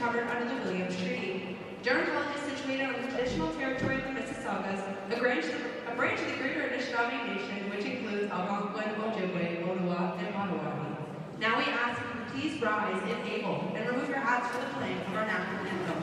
covered under the Williams Treaty. Durham College is situated on the traditional territory of the Mississaugas, a branch of the Greater Anishinaabe Nation, which includes Algonquin, Ojibwe, Ottawa, and Potawatomi. Now we ask you to please rise if able and remove your hats for the playing of our national anthem.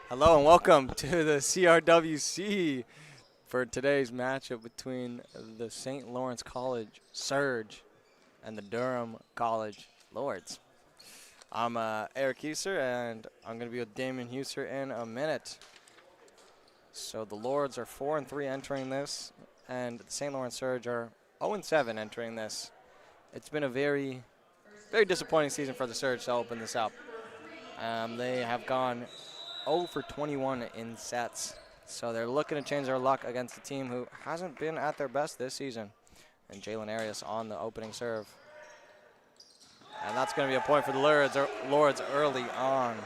Hello and welcome to the CRWC for today's matchup between the St. Lawrence College Surge and the Durham College Lords. I'm Eric Huser, and I'm going to be with Damon Huser in a minute. So the Lords are 4-3 entering this, and the St. Lawrence Surge are 0-7 entering this. It's been a very very disappointing season for the Surge to open this up. They have gone 0 for 21 in sets. So they're looking to change their luck against a team who hasn't been at their best this season. And Jalen Arias on the opening serve. And that's going to be a point for the Lords early on.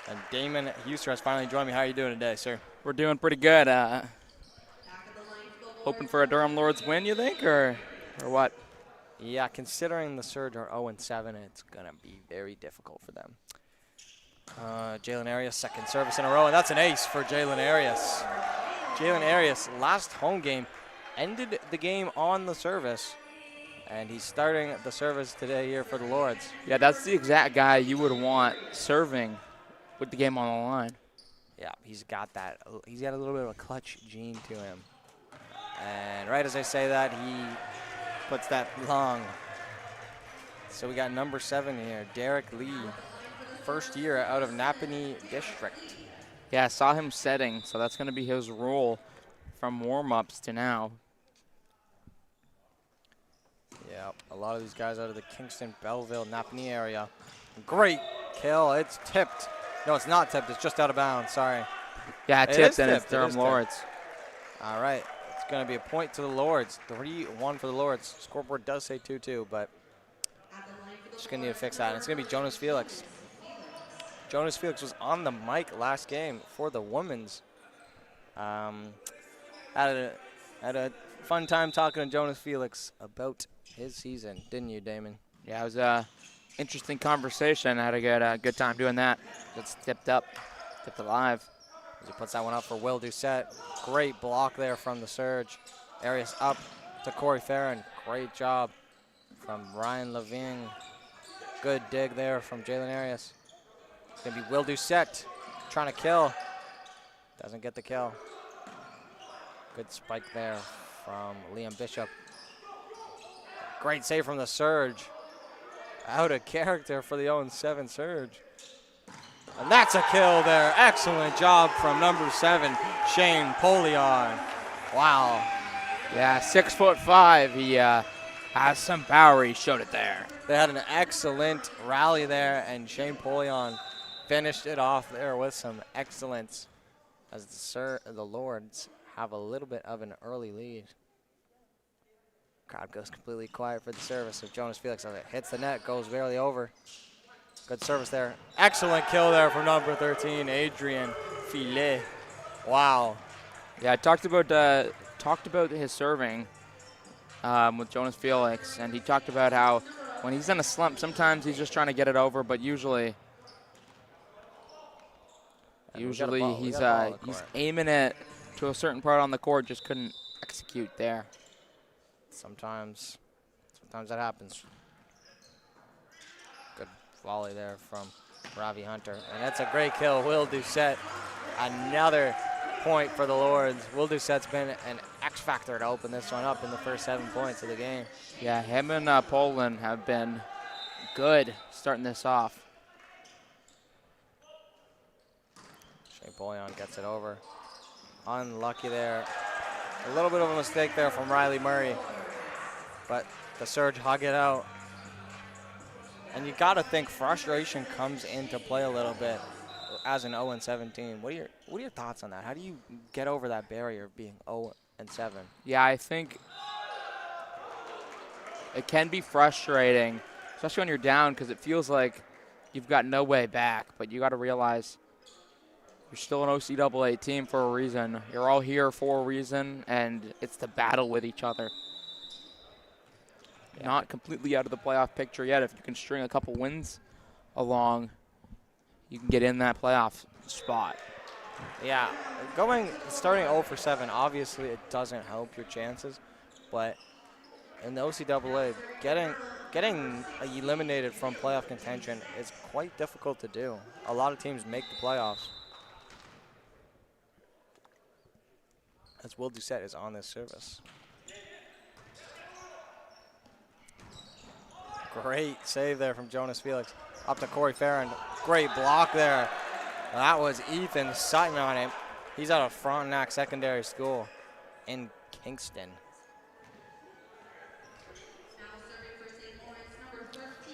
And Damon Huster has finally joined me. How are you doing today, sir? We're doing pretty good. Hoping for a Durham Lords win, you think, or what? Yeah, considering the Surge are 0-7, it's going to be very difficult for them. Jalen Arias, second service in a row, and that's an ace for Jalen Arias. Jalen Arias, last home game, ended the game on the service, and he's starting the service today here for the Lords. Yeah, that's the exact guy you would want serving with the game on the line. Yeah, he's got that. He's got a little bit of a clutch gene to him. And right as I say that, he puts that long. So we got number 7 here, Derek Lee. First year out of Napanee District. Yeah, I saw him setting, so that's going to be his role from warm-ups to now. Yeah, a lot of these guys out of the Kingston, Belleville, Napanee area. Great kill. It's tipped. No, it's not tipped. It's just out of bounds. Sorry. Yeah, tipped, and it's Durham Lords. All right. It's going to be a point to the Lords. 3-1 for the Lords. Scoreboard does say 2-2, but just going to need to fix that. And it's going to be Jonas Felix. Jonas Felix was on the mic last game for the women's. Had a fun time talking to Jonas Felix about his season, didn't you, Damon? Yeah, it was a interesting conversation. I had a good time doing that. It's tipped alive. As he puts that one up for Will Doucette. Great block there from the Surge. Arias up to Corey Farron. Great job from Ryan Levine. Good dig there from Jalen Arias. It's going to be Will Doucette trying to kill. Doesn't get the kill. Good spike there from Liam Bishop. Great save from the Surge. Out of character for the 0-7 Surge. And that's a kill there. Excellent job from number 7, Shane Polion. Wow. Yeah, 6'5". He has some power. He showed it there. They had an excellent rally there, and Shane Polion finished it off there with some excellence as the Lords have a little bit of an early lead. Crowd goes completely quiet for the service of Jonas Felix as it hits the net, goes barely over. Good service there. Excellent kill there from number 13, Adrian Filet. Wow. Yeah, I talked about his serving with Jonas Felix, and he talked about how when he's in a slump, sometimes he's just trying to get it over, but usually he's aiming it to a certain part on the court, just couldn't execute there. Sometimes that happens. Good volley there from Ravi Hunter. And that's a great kill. Will Doucette, another point for the Lords. Will Doucette's been an X factor to open this one up in the first 7 points of the game. Yeah, him and Poland have been good starting this off. Shane Polion gets it over. Unlucky there. A little bit of a mistake there from Riley Murray. But the Surge hug it out. And you got to think frustration comes into play a little bit as an 0-7 team. What are your thoughts on that? How do you get over that barrier of being 0-7? Yeah, I think it can be frustrating, especially when you're down, because it feels like you've got no way back. But you got to realize you're still an OCAA team for a reason. You're all here for a reason, and it's the battle with each other. Yeah. Not completely out of the playoff picture yet. If you can string a couple wins along, you can get in that playoff spot. Yeah, starting 0-7, obviously it doesn't help your chances, but in the OCAA, getting eliminated from playoff contention is quite difficult to do. A lot of teams make the playoffs. As Will Doucette is on this service. Great save there from Jonas Felix. Up to Corey Farron. Great block there. That was Ethan Sutton on him. He's out of Frontenac Secondary School in Kingston.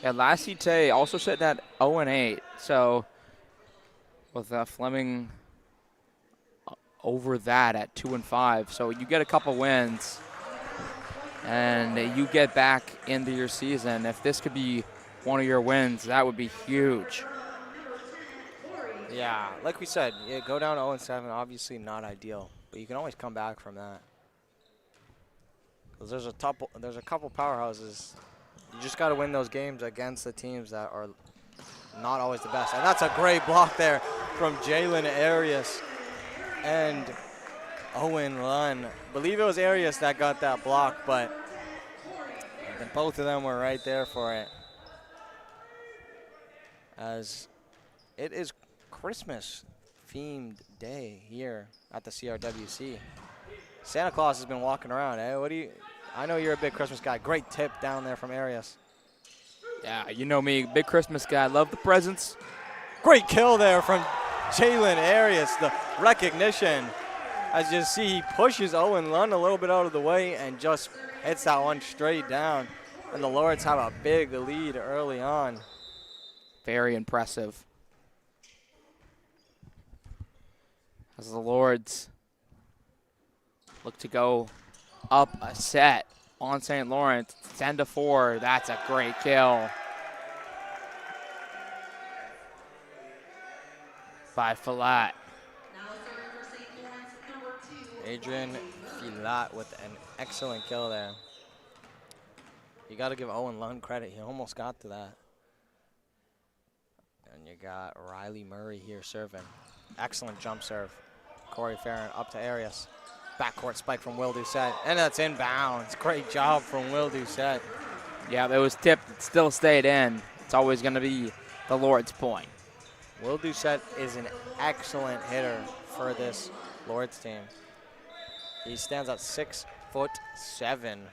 And Lassite also sitting at 0-8. So with Fleming over that at 2-5. So you get a couple wins and you get back into your season. If this could be one of your wins, that would be huge. Yeah, like we said, go down 0-7, obviously not ideal, but you can always come back from that. 'Cause there's a couple powerhouses. You just got to win those games against the teams that are not always the best. And that's a great block there from Jalen Arias and Owen Lunn. I believe it was Arias that got that block, but both of them were right there for it. As it is Christmas themed day here at the CRWC. Santa Claus has been walking around. Eh? I know you're a big Christmas guy. Great tip down there from Arias. Yeah, you know me, big Christmas guy. Love the presents. Great kill there from Jalen Arias. The recognition. As you see, he pushes Owen Lund a little bit out of the way and just hits that one straight down. And the Lords have a big lead early on. Very impressive. As the Lords look to go up a set on St. Lawrence, 10-4. That's a great kill by Filat. Adrian Filat with an excellent kill there. You got to give Owen Lund credit. He almost got to that. And you got Riley Murray here serving. Excellent jump serve. Corey Farron up to Arias. Backcourt spike from Will Doucette. And that's inbounds. Great job from Will Doucette. Yeah, it was tipped. It still stayed in. It's always going to be the Lord's point. Will Doucette is an excellent hitter for this Lords team. He stands at 6'7".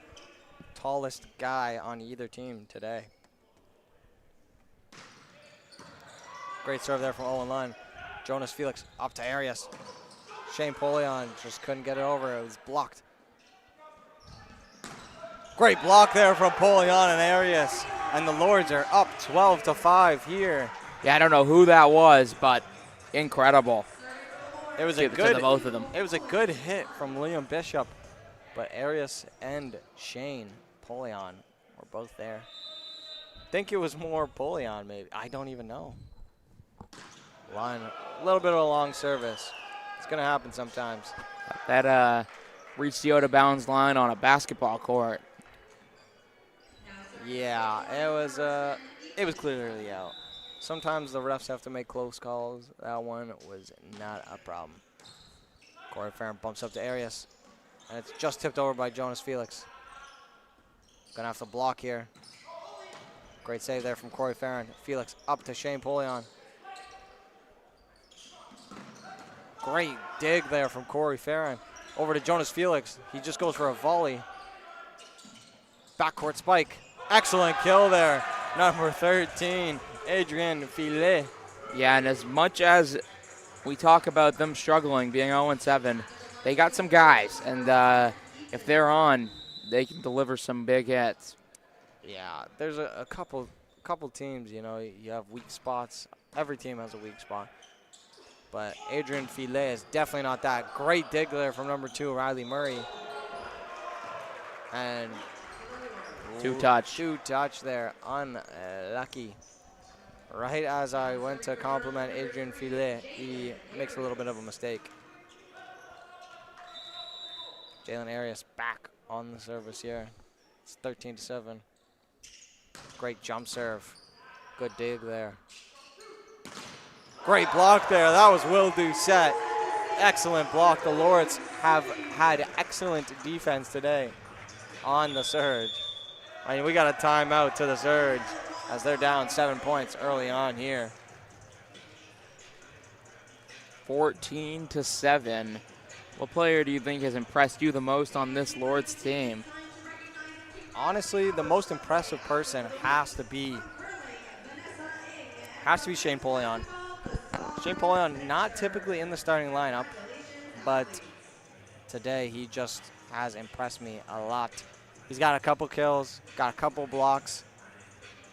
Tallest guy on either team today. Great serve there from Owen Lund. Jonas Felix up to Arias. Shane Polion just couldn't get it over. It was blocked. Great block there from Polion and Arias. And the Lords are up 12-5 here. Yeah, I don't know who that was, but incredible. It was to both of them. It was a good hit from Liam Bishop, but Arias and Shane Polion were both there. I think it was more Polion, maybe. I don't even know. Line, a little bit of a long service. It's gonna happen sometimes. That reached the out of bounds line on a basketball court. Yeah, it was clearly out. Sometimes the refs have to make close calls. That one was not a problem. Corey Farron bumps up to Arias, and it's just tipped over by Jonas Felix. Gonna have to block here. Great save there from Corey Farron. Felix up to Shane Polion. Great dig there from Corey Farron. Over to Jonas Felix. He just goes for a volley. Backcourt spike. Excellent kill there. Number 13, Adrian Filet. Yeah, and as much as we talk about them struggling, being 0-7, they got some guys, and if they're on, they can deliver some big hits. Yeah, there's a couple teams, you know, you have weak spots. Every team has a weak spot. But Adrian Filet is definitely not that. Great dig there from number 2, Riley Murray. And Two touch there, unlucky. Right as I went to compliment Adrian Filet, he makes a little bit of a mistake. Jalen Arias back on the service here. It's 13-7. Great jump serve. Good dig there. Great block there. That was Will Doucette. Excellent block. The Lords have had excellent defense today on the Surge. I mean, we got a timeout to the Surge as they're down 7 points early on here. 14-7. What player do you think has impressed you the most on this Lords team? Honestly, the most impressive person has to be Shane Polion. Shane Polion, not typically in the starting lineup, but today he just has impressed me a lot. He's got a couple kills, got a couple blocks,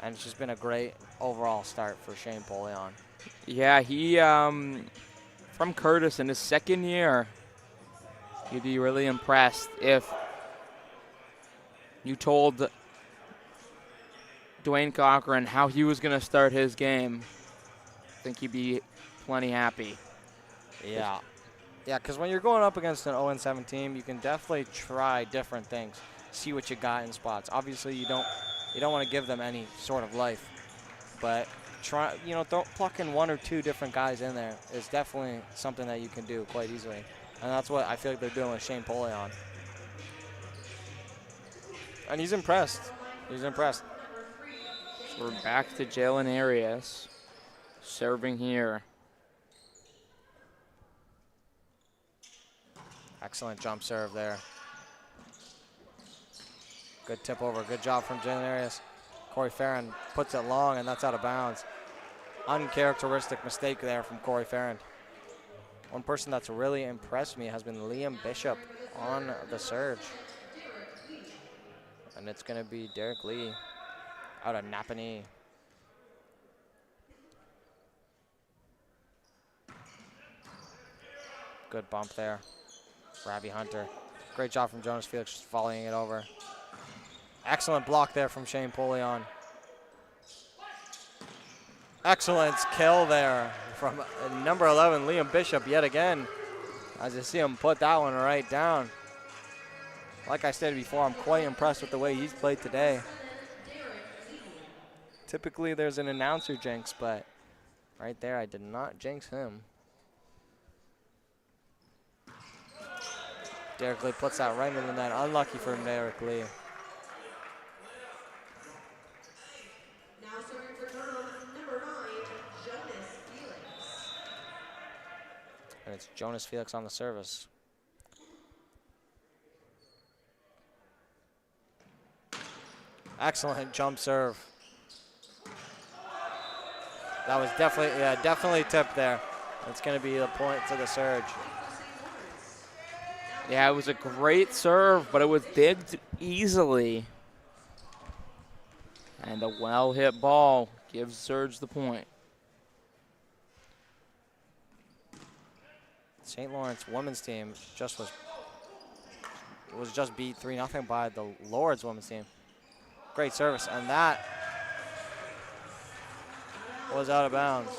And it's just been a great overall start for Shane Polion. Yeah, he, from Curtis in his second year, you'd be really impressed if you told Dwayne Cochran how he was going to start his game. I think he'd be plenty happy. Yeah. Yeah, because when you're going up against an 0-7 team, you can definitely try different things, see what you got in spots. Obviously, you don't want to give them any sort of life, but try, pluck in 1 or 2 different guys in there is definitely something that you can do quite easily, and that's what I feel like they're doing with Shane Polion. And he's impressed. He's impressed. So we're back to Jalen Arias serving here. Excellent jump serve there. Good tip over. Good job from Jalen Arias. Corey Farron puts it long, and that's out of bounds. Uncharacteristic mistake there from Corey Farron. One person that's really impressed me has been Liam Bishop on the surge. And it's going to be Derek Lee out of Napanee. Good bump there. Ravi Hunter. Great job from Jonas Felix just volleying it over. Excellent block there from Shane Polion. Excellent kill there from number 11, Liam Bishop, yet again. As you see him put that one right down. Like I said before, I'm quite impressed with the way he's played today. Typically there's an announcer jinx, but right there I did not jinx him. Derek Lee puts that right in the net. Unlucky for Derek Lee. Now serving for Durham, number 9, Jonas Felix. And it's Jonas Felix on the service. Excellent jump serve. That was definitely tipped there. It's going to be the point to the surge. Yeah, it was a great serve, but it was digged easily. And a well-hit ball gives Surge the point. St. Lawrence women's team was just beat 3-0 by the Lords women's team. Great service, and that was out of bounds.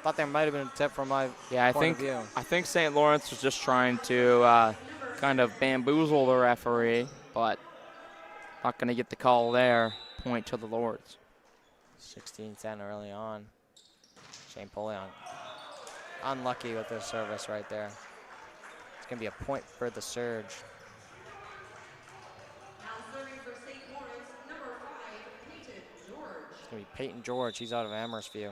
Thought there might have been a tip from my point of view. I think St. Lawrence was just trying to kind of bamboozle the referee, but not going to get the call there. Point to the Lords. 16-10 early on. Shane Polion unlucky with this service right there. It's going to be a point for the surge. Now serving for St. Lawrence, number 5, Peyton George. It's going to be Peyton George. He's out of Amherst-View.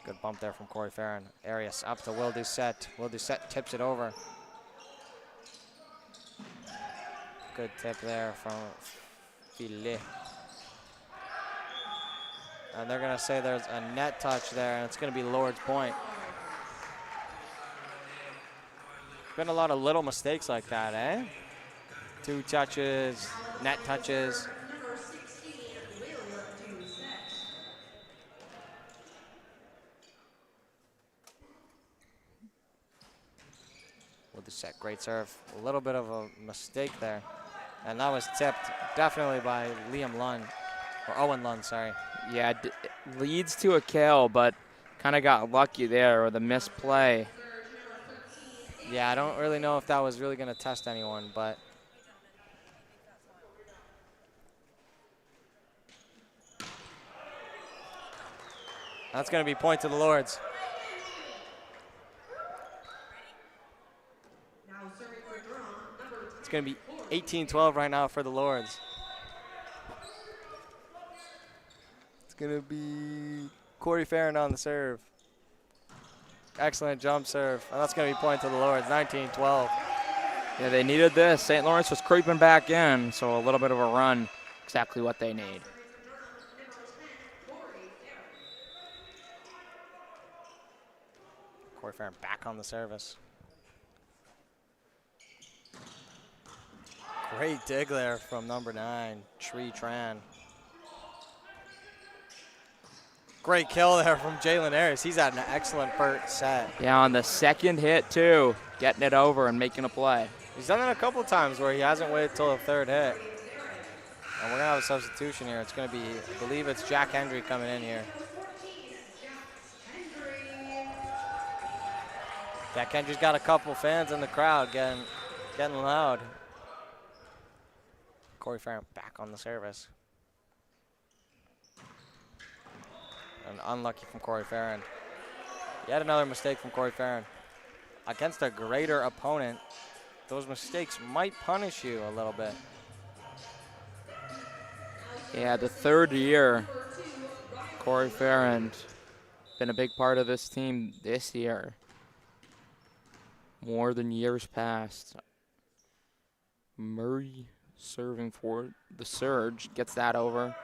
Good bump there from Corey Farron. Arias up to Will Doucette. Will Doucette tips it over. Good tip there from Filet. And they're going to say there's a net touch there, and it's going to be Lord's point. Been a lot of little mistakes like that, eh? 2 touches, net touches. Number 16, Will Doucette. With the set, great serve. A little bit of a mistake there. And that was tipped definitely by Liam Lund, or Owen Lund, sorry. Yeah, leads to a kill, but kind of got lucky there with a misplay. Yeah, I don't really know if that was really going to test anyone, but that's going to be point to the Lords. Now serving for Durham, number 10. It's going to be 18-12 right now for the Lords. It's going to be Corey Farron on the serve. Excellent jump serve. And that's going to be point to the Lords, 19-12. Yeah, they needed this. St. Lawrence was creeping back in, so a little bit of a run, exactly what they need. Corey Farron back on the service. Great dig there from number 9, Tree Tran. Great kill there from Jalen Harris. He's had an excellent first set. Yeah, on the second hit, too, getting it over and making a play. He's done it a couple times where he hasn't waited till the third hit. And we're going to have a substitution here. It's going to be, I believe it's Jack Hendry coming in here. Jack Hendry's got a couple fans in the crowd getting loud. Corey Farron back on the service. And unlucky from Corey Farron. Yet another mistake from Corey Farron. Against a greater opponent, those mistakes might punish you a little bit. Yeah, the third year, Corey Farron been a big part of this team this year. More than years past. Murray serving for the Surge, gets that over.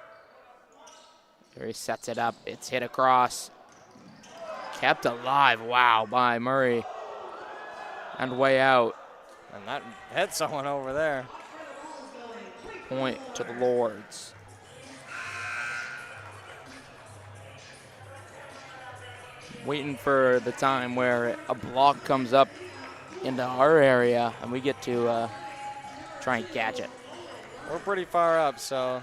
There he sets it up, it's hit across. Kept alive, wow, by Murray. And way out. And that hit someone over there. Point to the Lords. Waiting for the time where a block comes up into our area and we get to try and catch it. We're pretty far up, so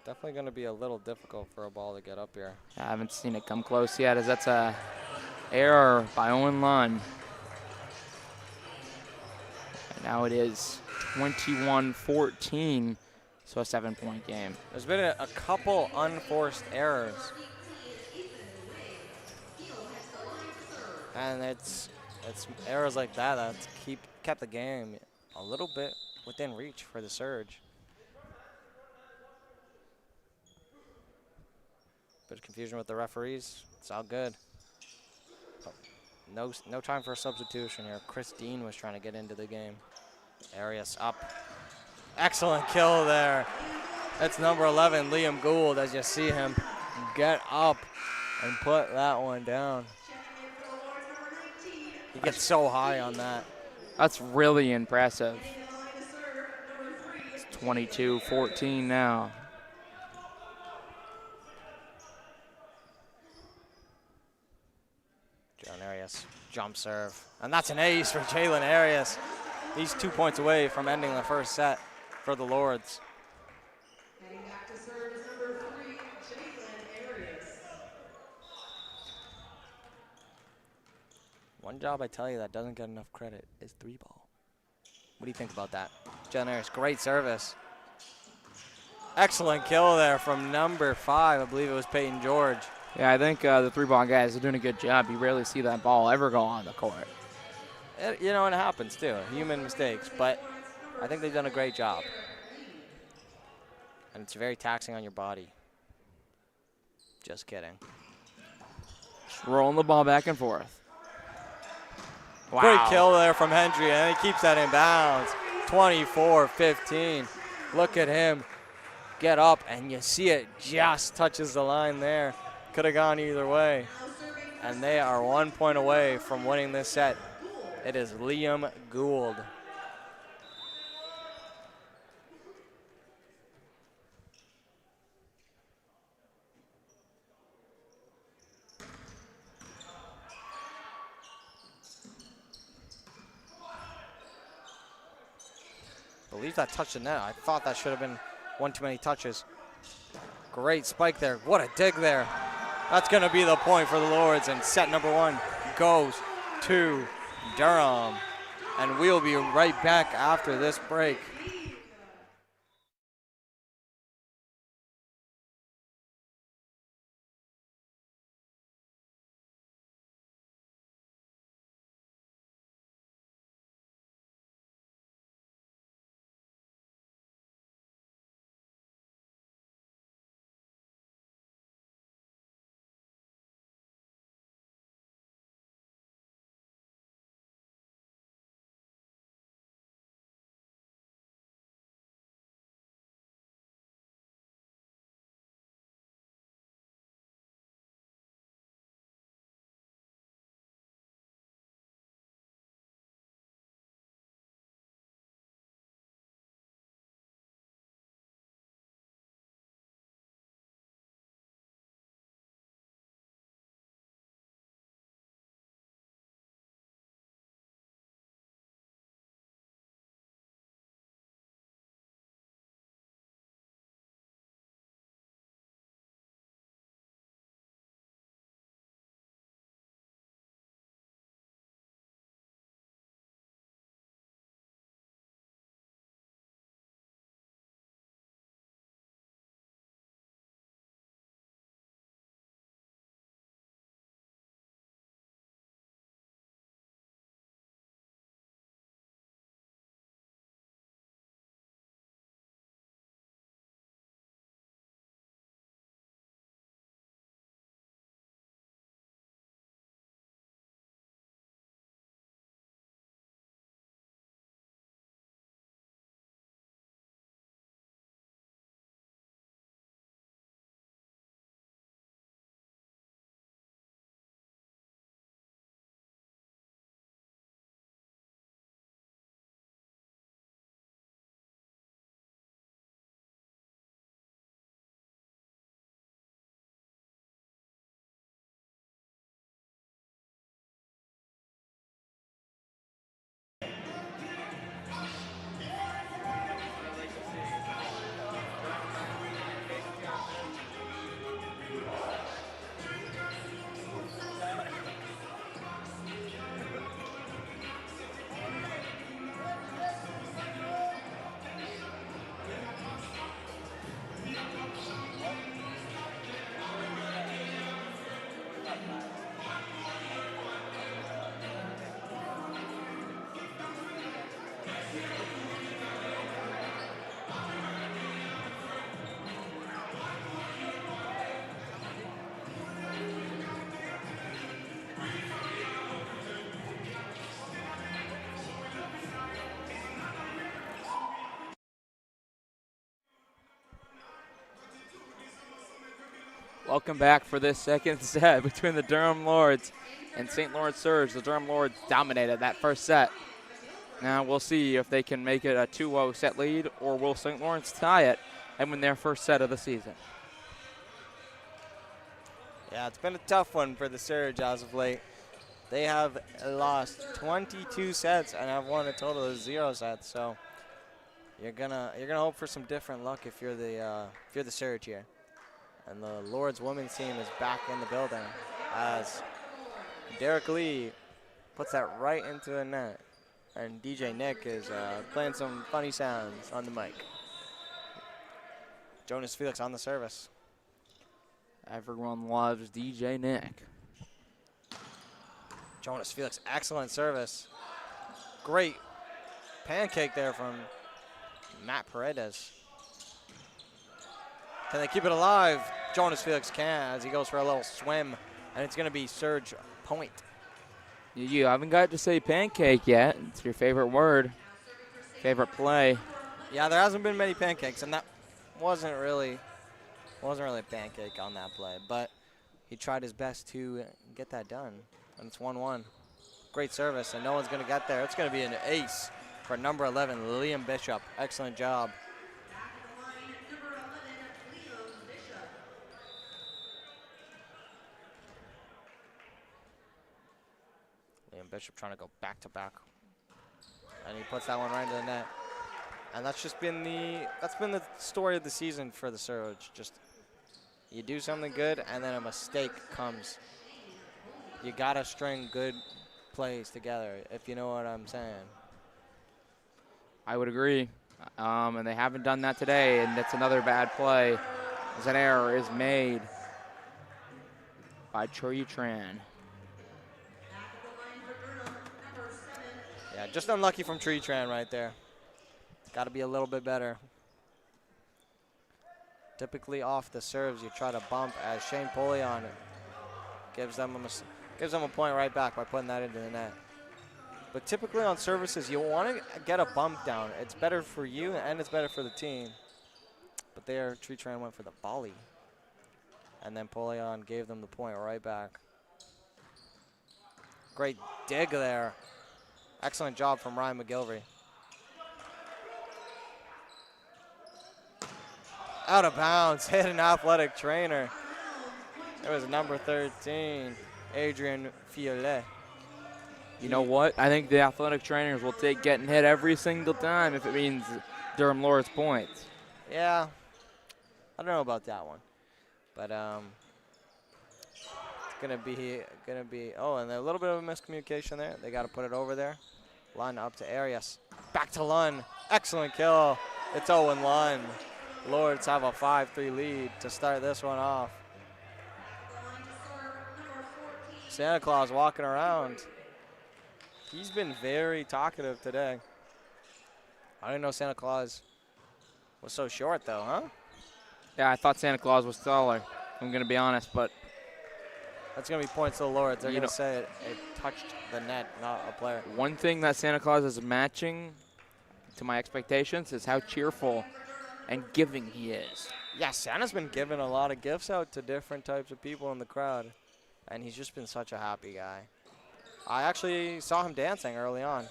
definitely going to be a little difficult for a ball to get up here. I haven't seen it come close yet, as that's a error by Owen Lund. And now it is 21-14, so a 7-point game. There's been a couple unforced errors. And it's errors like that that's kept the game a little bit within reach for the Surge. Bit of confusion with the referees. It's all good. But no time for a substitution here. Chris Dean was trying to get into the game. Arias up. Excellent kill there. That's number 11, Liam Gould, as you see him get up and put that one down. He gets so high on that. That's really impressive. It's 22-14 now. Jalen Arias, jump serve. And that's an ace for Jalen Arias. He's 2 points away from ending the first set for the Lords. Heading back to serve is number 3, Jalen Arias. One job I tell you that doesn't get enough credit is 3-ball. What do you think about that? Jalen Arias, great service. Excellent kill there from number 5. I believe it was Peyton George. Yeah, I think the 3-ball guys are doing a good job. You rarely see that ball ever go on the court. It happens too, human mistakes, but I think they've done a great job. And it's very taxing on your body. Just kidding. Just rolling the ball back and forth. Wow. Great kill there from Hendry, and he keeps that in bounds. 24-15. Look at him get up, and you see it just touches the line there. Could have gone either way. And they are 1 point away from winning this set. It is Liam Gould. I believe that touched the net. I thought that should have been one too many touches. Great spike there. What a dig there. That's going to be the point for the Lords, and set number 1 goes to Durham. And we'll be right back after this break. Welcome back for this second set between the Durham Lords and St. Lawrence Surge. The Durham Lords dominated that first set. Now we'll see if they can make it a 2-0 set lead, or will St. Lawrence tie it and win their first set of the season. Yeah, it's been a tough one for the Surge as of late. They have lost 22 sets and have won a total of 0 sets. So you're gonna hope for some different luck if you're the Surge here. And the Lords women's team is back in the building as Derek Lee puts that right into the net. And DJ Nick is playing some funny sounds on the mic. Jonas Felix on the service. Everyone loves DJ Nick. Jonas Felix, excellent service. Great pancake there from Matt Paredes. Can they keep it alive? Jonas Felix can as he goes for a little swim, and it's going to be Surge point. You haven't got to say pancake yet. It's your favorite word, favorite play. Yeah, there hasn't been many pancakes, and that wasn't really a pancake on that play, but he tried his best to get that done, and it's 1-1. Great service, and no one's going to get there. It's going to be an ace for number 11, Liam Bishop. Excellent job. Liam Bishop trying to go back-to-back, and he puts that one right into the net. And that's been the story of the season for the Surge. Just you do something good, and then a mistake comes. You gotta string good plays together, if you know what I'm saying. I would agree, and they haven't done that today, and that's another bad play as an error is made by Tree Tran. Yeah, just unlucky from Tree Tran right there. Got to be a little bit better. Typically off the serves, you try to bump as Shane Polion gives them a point right back by putting that into the net. But typically on services, you want to get a bump down. It's better for you and it's better for the team. But there, Tree Tran went for the volley. And then Polion gave them the point right back. Great dig there. Excellent job from Ryan McGilvery. Out of bounds, hit an athletic trainer. It was number 13, Adrian Fiolet. You know what? I think the athletic trainers will take getting hit every single time if it means Durham Lords points. Yeah, I don't know about that one, but it's gonna be. Oh, and a little bit of a miscommunication there. They got to put it over there. Lund up to Arias, back to Lund. Excellent kill. It's Owen Lund. Lords have a 5-3 lead to start this one off. Santa Claus walking around. He's been very talkative today. I didn't know Santa Claus was so short though, huh? Yeah, I thought Santa Claus was taller. I'm going to be honest, but that's going to be points to the Lords. They're going to say it touched the net, not a player. One thing that Santa Claus is matching to my expectations is how cheerful and giving he is. Yeah, Santa's been giving a lot of gifts out to different types of people in the crowd, and he's just been such a happy guy. I actually saw him dancing early on,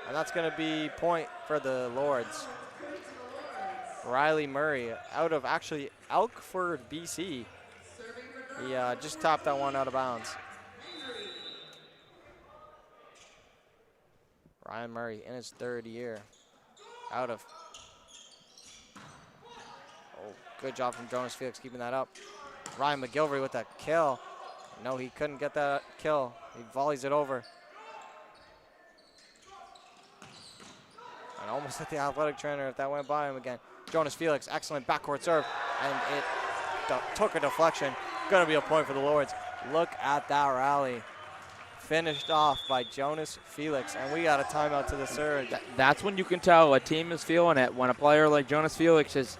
and that's going to be point for the Lords. Riley Murray out of actually Elkford, BC. He just topped that one out of bounds. Ryan Murray in his 3rd year out of. Oh, good job from Jonas Felix keeping that up. Ryan McGilvery with that kill. No, he couldn't get that kill. He volleys it over. And almost hit the athletic trainer if that went by him again. Jonas Felix, excellent backcourt serve. And it took a deflection. Going to be a point for the Lords. Look at that rally. Finished off by Jonas Felix. And we got a timeout to the Surge. That's when you can tell a team is feeling it, when a player like Jonas Felix is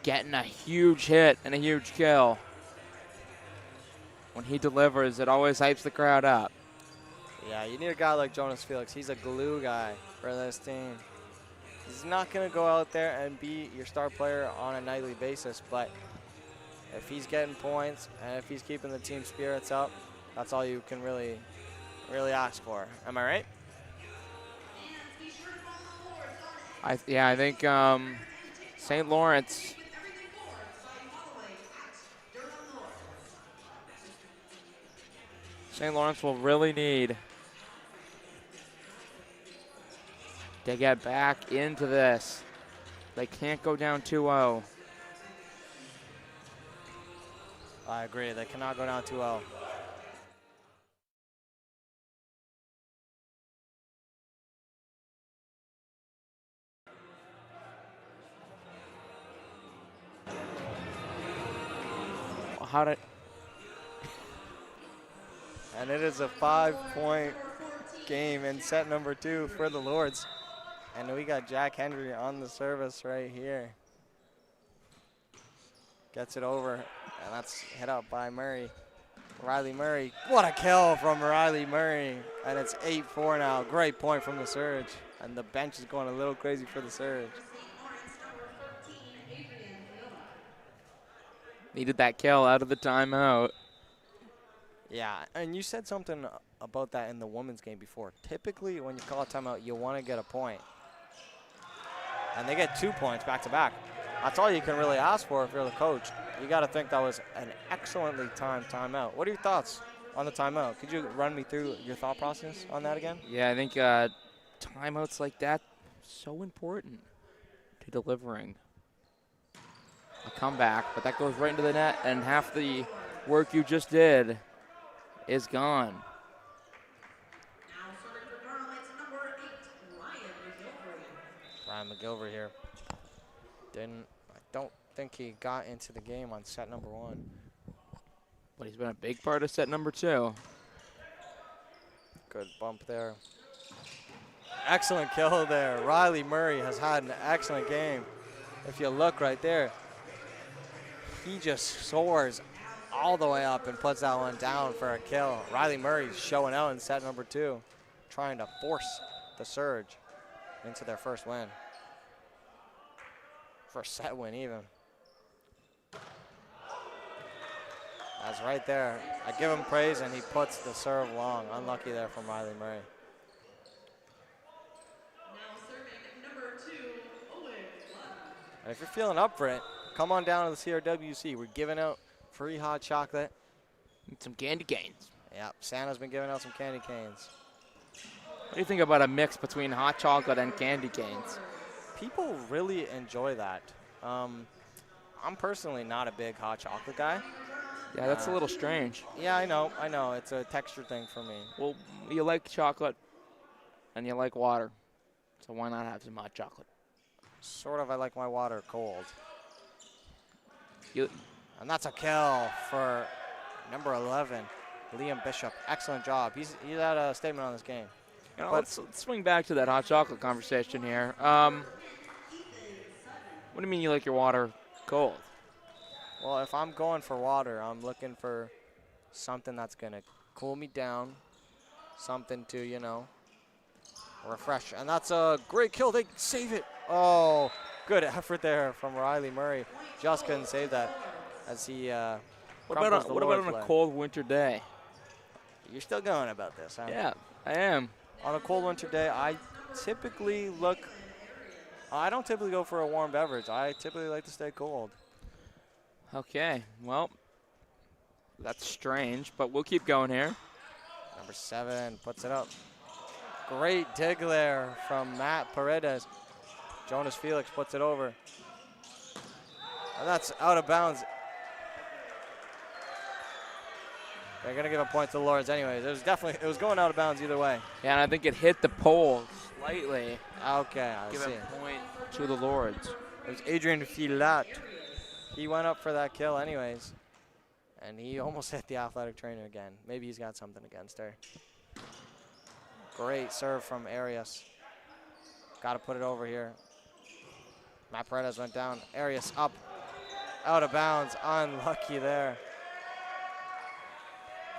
getting a huge hit and a huge kill. When he delivers, it always hypes the crowd up. Yeah, you need a guy like Jonas Felix. He's a glue guy for this team. He's not going to go out there and be your star player on a nightly basis, but If he's getting points and if he's keeping the team spirits up, that's all you can really ask for. Am I right? I think St. Lawrence. St. Lawrence will really need to get back into this. They can't go down 2-0. I agree. They cannot go down 2-0. How did? And it is a 5-point game in set number 2 for the Lords. And we got Jack Henry on the service right here. Gets it over, and that's hit up by Murray. Riley Murray, what a kill from Riley Murray. And it's 8-4 now. Great point from the Surge. And the bench is going a little crazy for the Surge. Needed that kill out of the timeout. Yeah, and you said something about that in the women's game before. Typically, when you call a timeout, you want to get a point. And they get 2 points back to back. That's all you can really ask for if you're the coach. You got to think that was an excellently timed timeout. What are your thoughts on the timeout? Could you run me through your thought process on that again? Yeah, I think timeouts like that so important to delivering a comeback, but that goes right into the net, and half the work you just did is gone. Now serving for Durham, it's number 8, Ryan McGilvery. Ryan McGilvery here. I don't think he got into the game on set number 1. But he's been a big part of set number 2. Good bump there. Excellent kill there. Riley Murray has had an excellent game. If you look right there, he just soars all the way up and puts that one down for a kill. Riley Murray's showing out in set number 2, trying to force the Surge into their first win. First set win even. That's right there. I give him praise and he puts the serve long. Unlucky there from Riley Murray. Now serving number 2, Owen. And if you're feeling up for it, come on down to the CRWC. We're giving out free hot chocolate. And some candy canes. Yep, Santa's been giving out some candy canes. What do you think about a mix between hot chocolate and candy canes? People really enjoy that. I'm personally not a big hot chocolate guy. Yeah, that's a little strange. Yeah, I know. It's a texture thing for me. Well, you like chocolate and you like water, so why not have some hot chocolate? Sort of, I like my water cold. You, And that's a kill for number 11, Liam Bishop. Excellent job. He's had a statement on this game. you know, let's swing back to that hot chocolate conversation here. What do you mean you like your water cold? Well, if I'm going for water, I'm looking for something that's going to cool me down, something to, you know, refresh. And that's a great kill. They save it. Oh, good effort there from Riley Murray. Just couldn't save that as he What about on a cold winter day? You're still going about this, huh? Yeah, I am. On a cold winter day, I don't typically go for a warm beverage. I typically like to stay cold. Okay, well, that's strange, but we'll keep going here. Number 7 puts it up. Great dig there from Matt Paredes. Jonas Felix puts it over. And that's out of bounds. They're going to give a point to the Lords anyways. It was going out of bounds either way. Yeah, and I think it hit the pole slightly. Okay, I Give see. a point to the Lords. It was Adrian Filat. He went up for that kill anyways. And he almost hit the athletic trainer again. Maybe he's got something against her. Great serve from Arias. Got to put it over here. Matt Paredes went down. Arias up. Out of bounds. Unlucky there.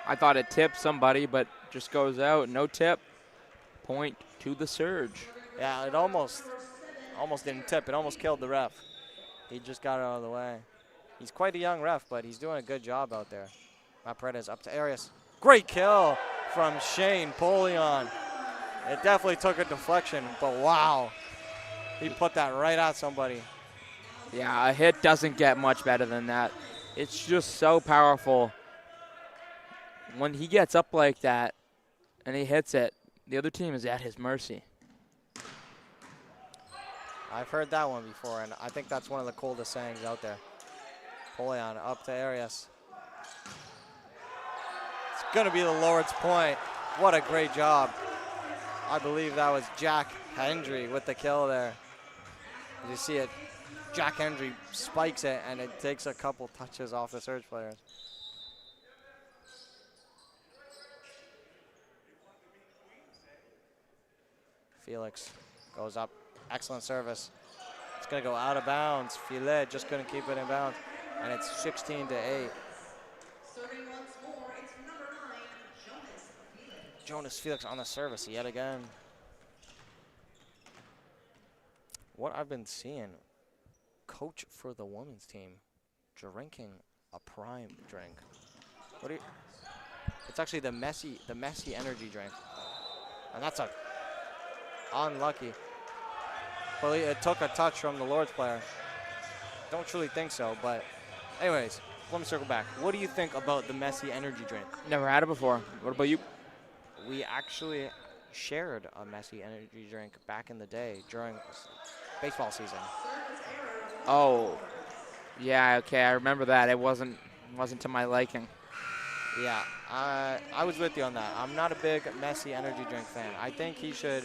I thought it tipped somebody, but just goes out. No tip. Point to the Surge. Yeah, it almost didn't tip. It almost killed the ref. He just got it out of the way. He's quite a young ref, but he's doing a good job out there. Matt Paredes up to Arias. Great kill from Shane Polion. It definitely took a deflection, but wow. He put that right at somebody. Yeah, a hit doesn't get much better than that. It's just so powerful. When he gets up like that and he hits it, the other team is at his mercy. I've heard that one before, and I think that's one of the coldest sayings out there. Polion up to Arias. It's going to be the Lord's point. What a great job. I believe that was Jack Hendry with the kill there. You see it, Jack Hendry spikes it, and it takes a couple touches off the Surge players. Felix goes up. Excellent service. It's going to go out of bounds. Filet just couldn't keep it in bounds. And it's 16-8. Serving once more, it's number 9, Jonas Felix. Jonas Felix on the service yet again. What I've been seeing, coach for the women's team, drinking a prime drink. What do you? It's actually the messy energy drink, and that's a unlucky. Well, it took a touch from the Lord's player. Don't truly think so, but anyways, let me circle back. What do you think about the messy energy drink? Never had it before. What about you? We actually shared a messy energy drink back in the day during baseball season. Oh, yeah, okay, I remember that. It wasn't to my liking. Yeah, I was with you on that. I'm not a big messy energy drink fan. I think he should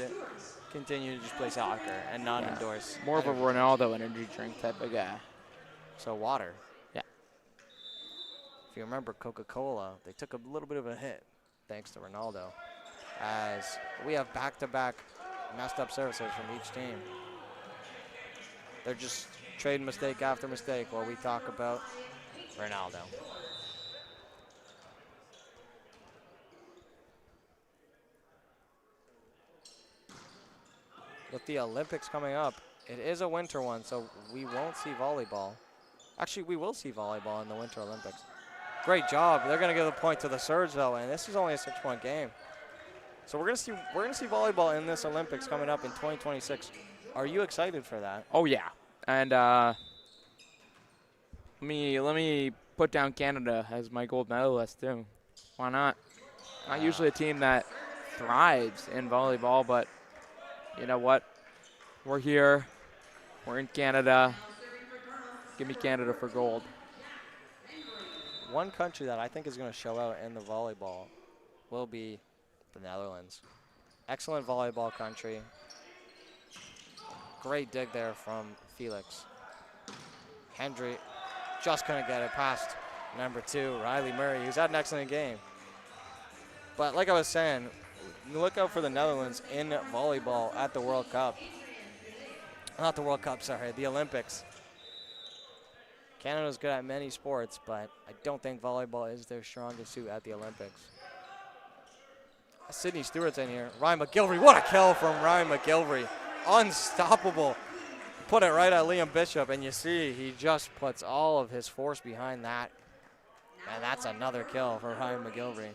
continue to just play soccer and not endorse. More of a Ronaldo energy drink type of guy. So water. Yeah. If you remember Coca-Cola, they took a little bit of a hit thanks to Ronaldo, as we have back-to-back messed up services from each team. They're just trading mistake after mistake while we talk about Ronaldo. With the Olympics coming up, it is a winter one, so we won't see volleyball. Actually, we will see volleyball in the Winter Olympics. Great job. They're going to give the point to the Surge, though, and this is only a 6-point game. So we're going to see volleyball in this Olympics coming up in 2026. Are you excited for that? Oh yeah, and let me put down Canada as my gold medalist too. Why not? Not usually a team that thrives in volleyball, but you know what? We're here. We're in Canada. Give me Canada for gold. One country that I think is going to show out in the volleyball will be the Netherlands. Excellent volleyball country. Great dig there from Felix. Hendry just couldn't get it past number 2, Riley Murray, who's had an excellent game. But like I was saying, look out for the Netherlands in volleyball at the World Cup. Not the World Cup, sorry, the Olympics. Canada's good at many sports, but I don't think volleyball is their strongest suit at the Olympics. Sydney Stewart's in here. Ryan McGilvery, what a kill from Ryan McGilvery. Unstoppable. Put it right at Liam Bishop, and you see he just puts all of his force behind that. And that's another kill for Ryan McGilvery.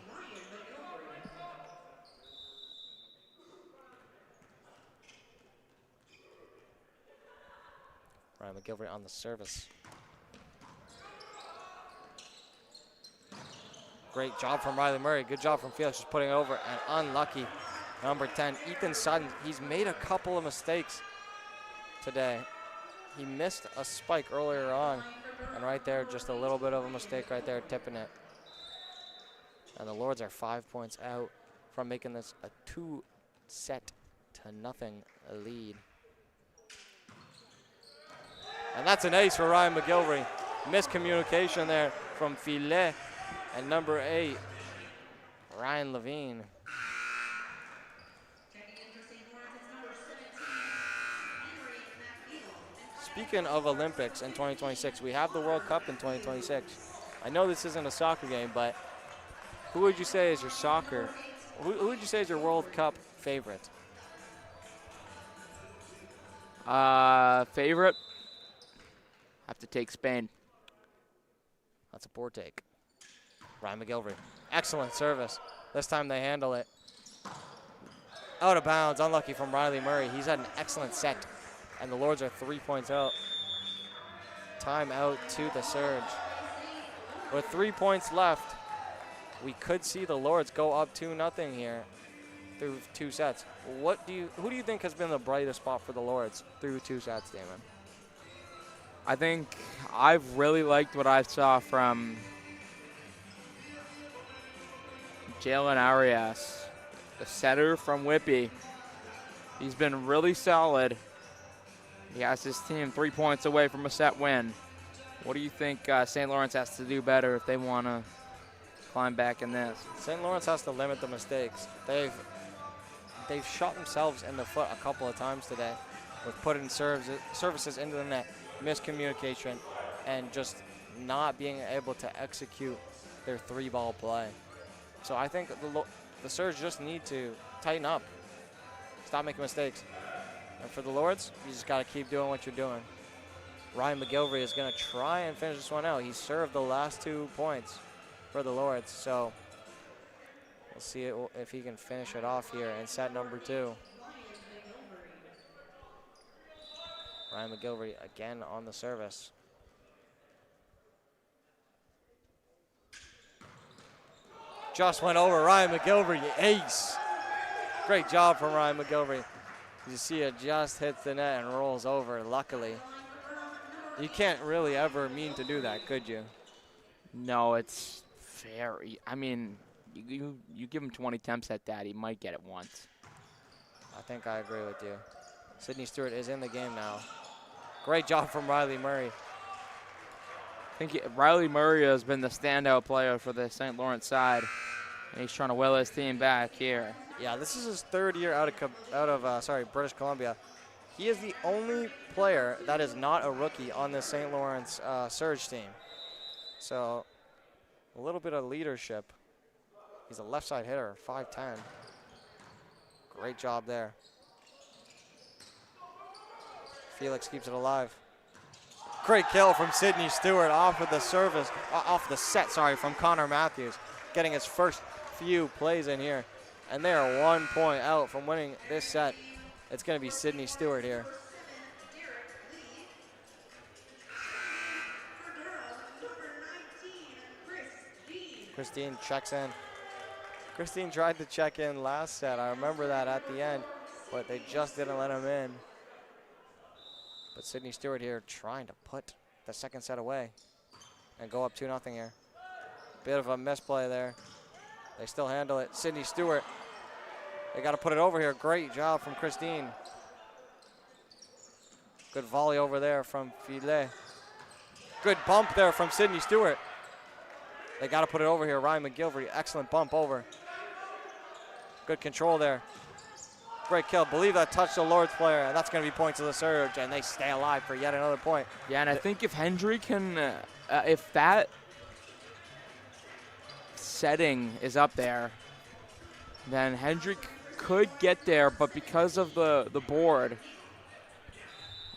Ryan McGilvery on the service. Great job from Riley Murray. Good job from Felix, just putting it over. And unlucky, number 10, Ethan Sutton. He's made a couple of mistakes today. He missed a spike earlier on. And right there, just a little bit of a mistake right there, tipping it. And the Lords are 5 points out from making this a 2-0 lead. And that's an ace for Ryan McGilvery. Miscommunication there from Filet. And number 8, Ryan Levine. Speaking of Olympics in 2026, we have the World Cup in 2026. I know this isn't a soccer game, but who would you say is your soccer? Who would you say is your World Cup favorite? Favorite? Have to take Spain. That's a poor take. Ryan McGilvery, excellent service. This time they handle it. Out of bounds, unlucky from Riley Murray. He's had an excellent set, and the Lords are 3 points out. Time out to the Surge. With 3 points left, we could see the Lords go up 2-0 here through 2 sets. Who do you think has been the brightest spot for the Lords through 2 sets, Damon? I think I've really liked what I saw from Jalen Arias, the setter from Whippy. He's been really solid. He has his team 3 points away from a set win. What do you think St. Lawrence has to do better if they want to climb back in this? St. Lawrence has to limit the mistakes. They've shot themselves in the foot a couple of times today with putting services into the net, miscommunication, and just not being able to execute their 3-ball play. So I think the Surge just need to tighten up, stop making mistakes. And for the Lords, you just got to keep doing what you're doing. Ryan McGilvery is going to try and finish this one out. He served the last 2 points for the Lords, so we'll see if he can finish it off here in set number 2. Ryan McGilvery again on the service. Just went over Ryan McGilvery, ace. Great job from Ryan McGilvery. You see it just hits the net and rolls over, luckily. You can't really ever mean to do that, could you? No, it's very, I mean, you give him 20 attempts at that, he might get it once. I think I agree with you. Sydney Stewart is in the game now. Great job from Riley Murray. I think Riley Murray has been the standout player for the St. Lawrence side, and he's trying to will his team back here. Yeah, this is his 3rd year out of British Columbia. He is the only player that is not a rookie on the St. Lawrence Surge team. So a little bit of leadership. He's a left side hitter, 5'10". Great job there. Felix keeps it alive. Great kill from Sydney Stewart off of the service, off the set, from Connor Matthews, getting his first few plays in here. And they are 1 point out from winning this set. It's going to be Sydney Stewart here. Christine checks in. Christine tried to check in last set. I remember that at the end, but they just didn't let him in. But Sydney Stewart here trying to put the second set away and go up 2-0 here. Bit of a misplay there. They still handle it. Sydney Stewart, they got to put it over here. Great job from Christine. Good volley over there from Filet. Good bump there from Sydney Stewart. They got to put it over here. Ryan McGilvery, excellent bump over. Good control there. Great kill. Believe that touched the Lords player, and that's going to be points to the Surge, and they stay alive for yet another point. Yeah, and I think if Hendry can, if that setting is up there, then Hendry could get there, but because of the board,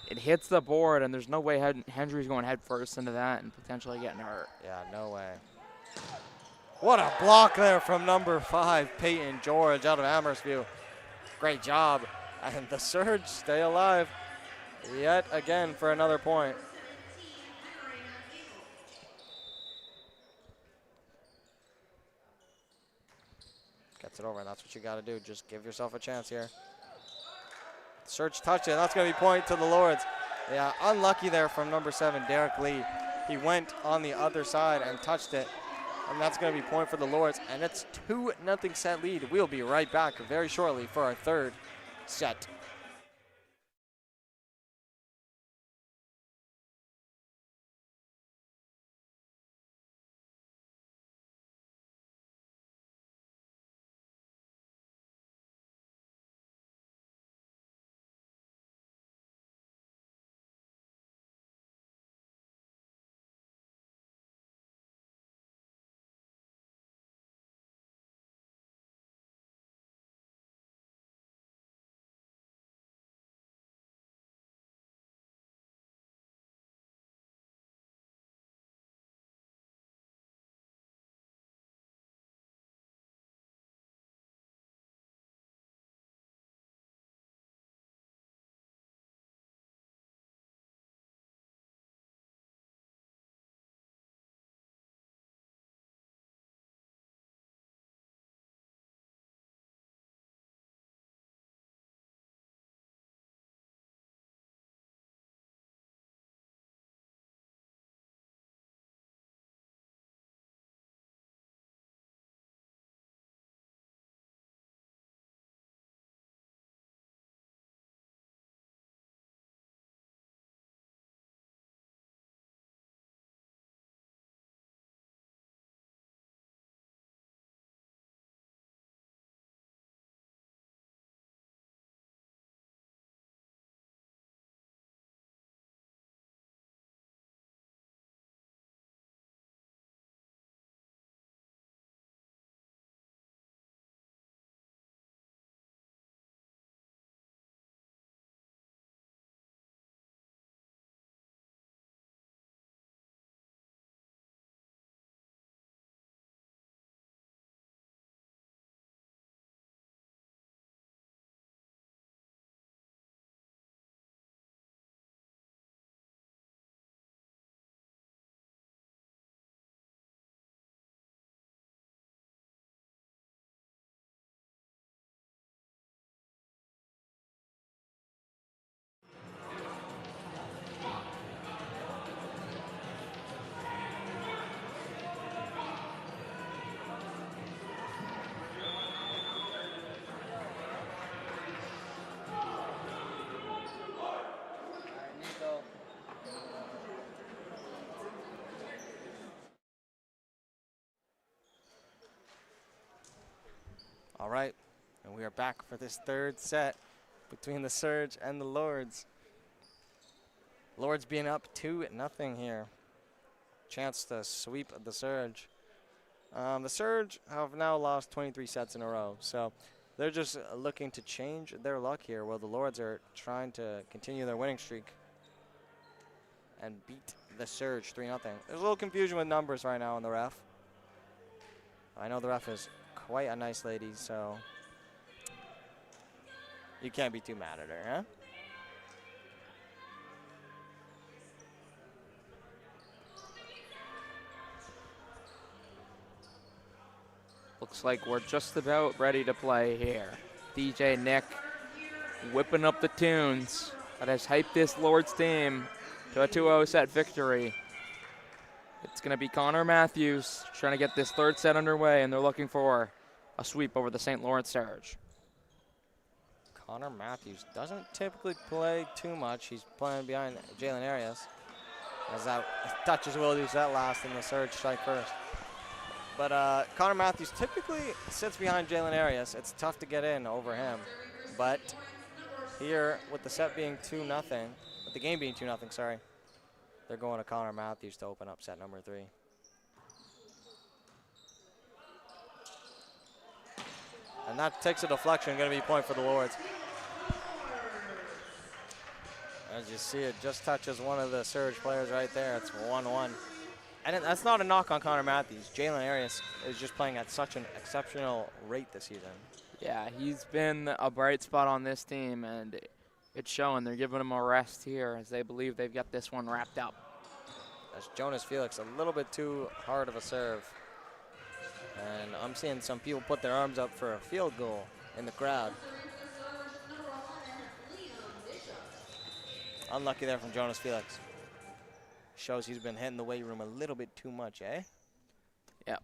it hits the board, and there's no way Hendry's going head first into that and potentially getting hurt. Yeah, no way. What a block there from number 5, Peyton George, out of Amherst-View. Great job. And the Surge stay alive yet again for another point. Gets it over, and that's what you got to do. Just give yourself a chance here. Surge touched it. That's going to be point to the Lords. Yeah, unlucky there from number 7, Derek Lee. He went on the other side and touched it. And that's going to be point for the Lords. And it's 2-0 set lead. We'll be right back very shortly for our 3rd set. right, and we are back for this third set between the Surge and the Lords. Lords being up 2-0 here. Chance to sweep the Surge. The Surge have now lost 23 sets in a row, so they're just looking to change their luck here, while the Lords are trying to continue their winning streak and beat the Surge 3-0. There's a little confusion with numbers right now on the ref. I know the ref is quite a nice lady, so you can't be too mad at her, huh? Looks like we're just about ready to play here. DJ Nick whipping up the tunes that has hyped this Lords team to a 2-0 set victory. It's going to be Connor Matthews trying to get this third set underway, and they're looking for a sweep over the St. Lawrence Surge. Connor Matthews doesn't typically play too much. He's playing behind Jalen Arias, as that touches will do set last and the Surge strike first. But Connor Matthews typically sits behind Jalen Arias. It's tough to get in over him. But here, with the set being 2-0, with the game being 2-0, sorry, they're going to Connor Matthews to open up set number 3. And that takes a deflection, going to be a point for the Lords. As you see, it just touches one of the Surge players right there. It's 1-1. And that's not a knock on Connor Matthews. Jalen Arias is just playing at such an exceptional rate this season. Yeah, he's been a bright spot on this team, and it's showing. They're giving him a rest here as they believe they've got this one wrapped up. That's Jonas Felix, a little bit too hard of a serve. And I'm seeing some people put their arms up for a field goal in the crowd. Unlucky there from Jonas Felix. Shows he's been hitting the weight room a little bit too much, eh? Yeah,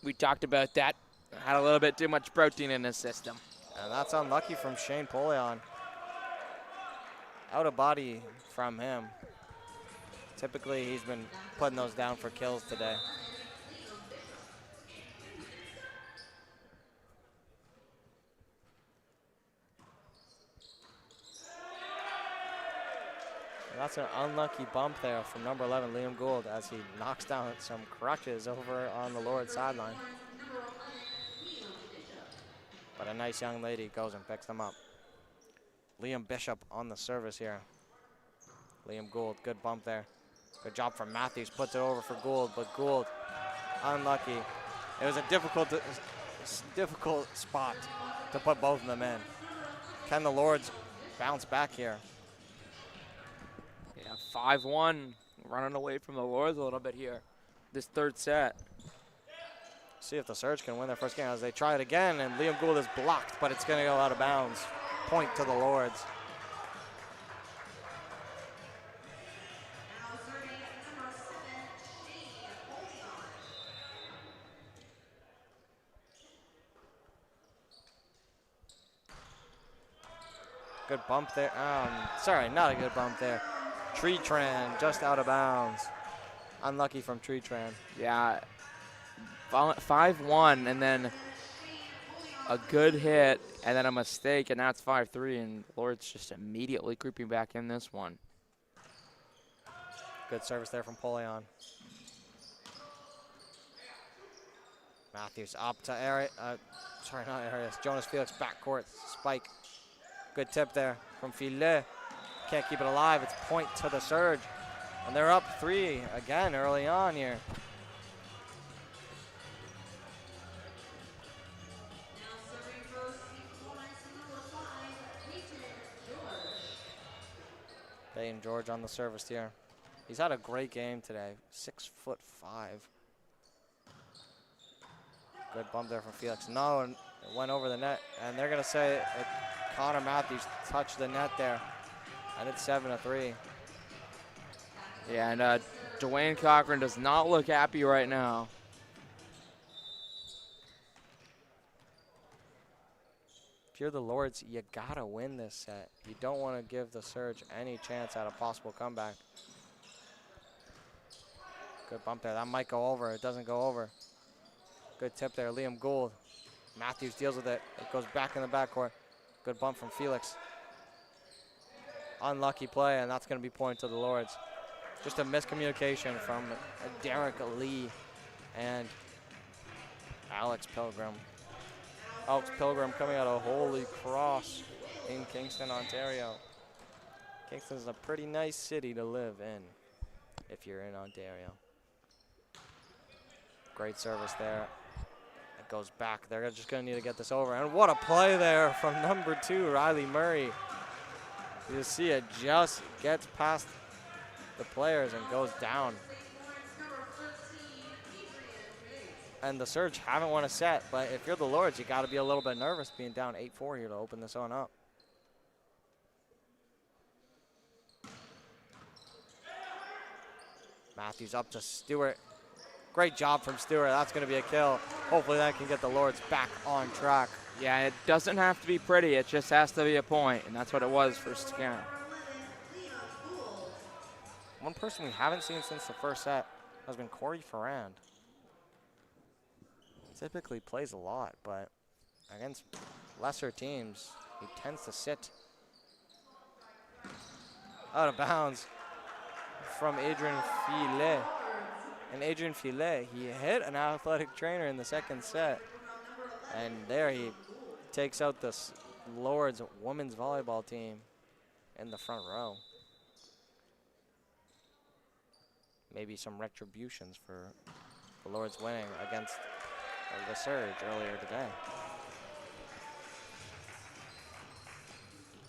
we talked about that. Had a little bit too much protein in his system. And that's unlucky from Shane Polion. Out of body from him. Typically, he's been putting those down for kills today. That's an unlucky bump there from number 11, Liam Gould, as he knocks down some crutches over on the Lord's sideline. But a nice young lady goes and picks them up. Liam Bishop on the service here. Liam Gould, good bump there. Good job from Matthews, puts it over for Gould, but Gould, unlucky. It was a difficult spot to put both of them in. Can the Lords bounce back here? Yeah, 5-1, running away from the Lords a little bit here. This third set. See if the Surge can win their first game as they try it again, and Liam Gould is blocked, but it's going to go out of bounds. Point to the Lords. Good bump there. Sorry, not a good bump there. Tree Tran just out of bounds. Unlucky from Tree Tran. Yeah, 5-1, and then a good hit, and then a mistake, and now it's 5-3, and Lord's just immediately creeping back in this one. Good service there from Polion. Matthews up to Arias. Sorry, not Arias. Jonas Felix backcourt spike. Good tip there from Filet. Can't keep it alive. It's point to the Surge. And they're up 3 again early on here. Peyton George on the service here. He's had a great game today. 6'5". Good bump there from Felix. No, it went over the net. And they're going to say Connor Matthews touched the net there. And it's 7-3. Yeah, and Dwayne Cochran does not look happy right now. If you're the Lords, you gotta win this set. You don't want to give the Surge any chance at a possible comeback. Good bump there. That might go over. It doesn't go over. Good tip there, Liam Gould. Matthews deals with it. It goes back in the backcourt. Good bump from Felix. Unlucky play, and that's going to be point to the Lords. Just a miscommunication from Derek Lee and Alex Pilgrim. Alex Pilgrim coming out of Holy Cross in Kingston, Ontario. Kingston's a pretty nice city to live in if you're in Ontario. Great service there. It goes back. They're just going to need to get this over. And what a play there from number 2, Riley Murray. You see it just gets past the players and goes down. And the Surge haven't won a set, but if you're the Lords, you got to be a little bit nervous being down 8-4 here to open this one up. Matthews up to Stewart. Great job from Stewart. That's going to be a kill. Hopefully that can get the Lords back on track. Yeah, it doesn't have to be pretty. It just has to be a point, and that's what it was for Skinner. One person we haven't seen since the first set has been Corey Ferrand. Typically plays a lot, but against lesser teams, he tends to sit out of bounds from Adrian Filet. And Adrian Filet, he hit an athletic trainer in the second set. And there he takes out the Lords women's volleyball team in the front row. Maybe some retributions for the Lords winning against the Surge earlier today.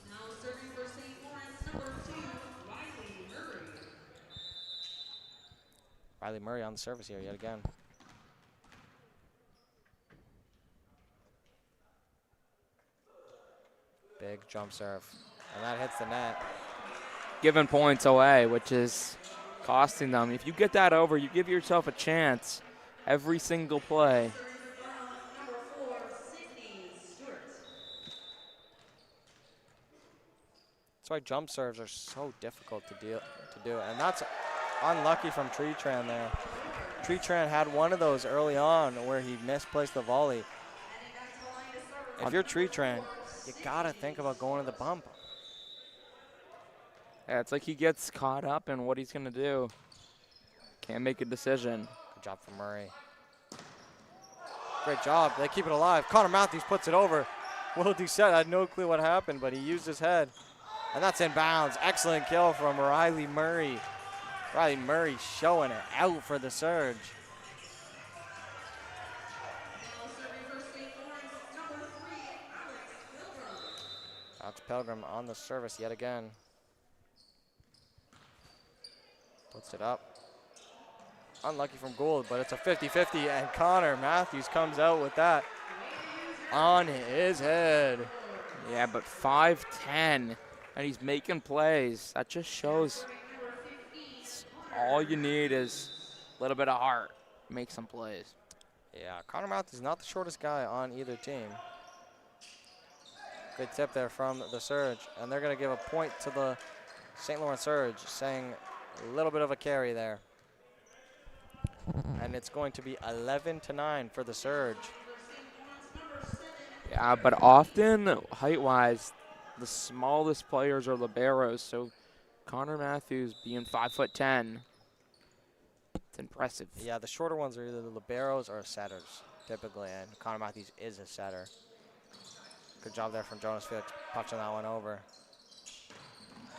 Now serving for St. Lawrence, number 2, Riley Murray. Riley Murray on the service here yet again. Big jump serve, and that hits the net. Giving points away, which is costing them. If you get that over, you give yourself a chance every single play. That's why jump serves are so difficult to do, and that's unlucky from Tree Tran there. Tree Tran had one of those early on where he misplaced the volley. If you're Tree Tran, you gotta think about going to the bump. Yeah, it's like he gets caught up in what he's gonna do. Can't make a decision. Good job from Murray. Great job, they keep it alive. Connor Matthews puts it over. Will Doucette had no clue what happened, but he used his head. And that's in bounds. Excellent kill from Riley Murray. Riley Murray showing it out for the Surge. Alex Pilgrim on the service yet again. Puts it up. Unlucky from Gould, but it's a 50-50, and Connor Matthews comes out with that on his head. Yeah, but 5'10", and he's making plays. That just shows all you need is a little bit of heart. Make some plays. Yeah, Connor Matthews is not the shortest guy on either team. Good tip there from the Surge, and they're going to give a point to the St. Lawrence Surge, saying a little bit of a carry there. And it's going to be 11-9 for the Surge. Yeah, but often, height-wise, the smallest players are liberos, so Connor Matthews being 5'10", it's impressive. Yeah, the shorter ones are either the liberos or setters, typically, and Connor Matthews is a setter. Good job there from Jonas Felix, punching that one over.